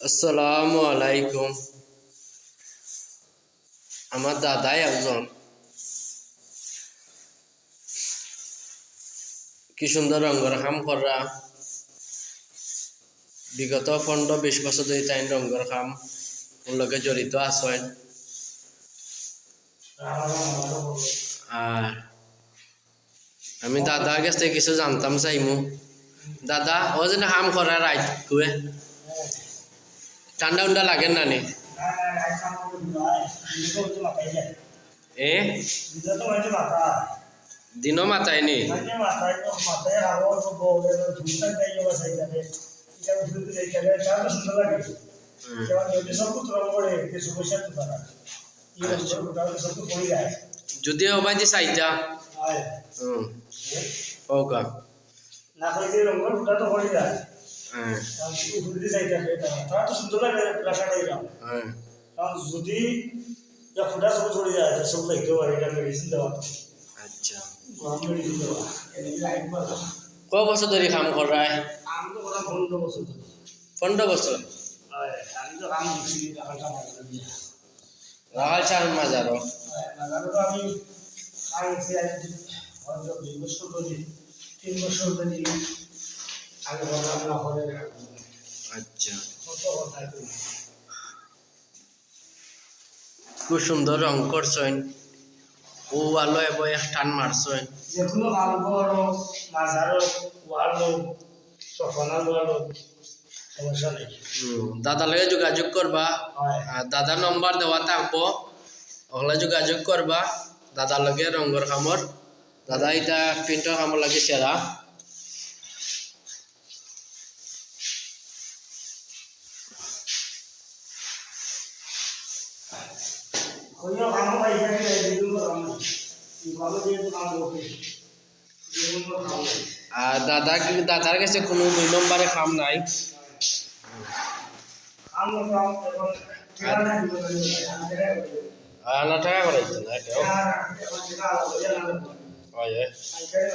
আসসালামু আলাইকুম। আমার দাদাই একজন কি সুন্দর রঙের কাম করা। বিগত 15-20 বছর ধরে তাই রঙের কাম লগে জড়িত আছেন। আর আমি দাদার কাছ থেকে কিছু জানতাম চাইমু। দাদা ও যেন কাম করা রাইত কুয়ে ঠান্ডা উন্ডা লাগে না নি? এ দিনও মাথায় নি? যদিও বাজি চাইতা ওকা না খাইতে রঙের ফুটা তো হয়ে যায়। ফুলতে চাইতে তারা তো সুন্দর লাগে রাখাটা এরকম। কারণ যদি ফুটা সব চলে যায় তো সব চাইতে পারে এটা মেডিসিন দেওয়া। আচ্ছা মেডিসিন দেওয়া লাইট মারা। ক বছর ধরে কাম করায়? আমি তো করা 15 বছর ধরে। 15 বছর? আমি তো কাম করছি রাখাটা মারা দিয়ে। রাখাল চার মাজারও? মাজারও তো আমি কাম করছি হয়তো 2 বছর ধরে 3 বছর ধরে আগে রান্না করে। আচ্ছা কত কথা খুব সুন্দর রং করছেন। ও আলো এবং টান মারছেন। যেগুলো কাম করো মাজারও ওয়ালো সফানা ওয়ালো সমস্যা নেই। দাদার লগে যোগাযোগ করবা। দাদার নম্বর দেওয়া থাকবো, ওগুলা যোগাযোগ করবা দাদার লগে রঙের কামর। দাদা এটা প্রিন্টার কামর লাগে সেরা। কইও কাম ভাই এখানে যেগুলো কাম ভালো দিয়ে কাম করতে যেগুলো কাম আর দাদার কাছে কোনো 2 নম্বরে কাম নাই। কাম কাম এবং ঠিকানা দিব আনা টাকা করাইছেন না এটাও? ঠিকানা ঠিকানা হয়। আইকারে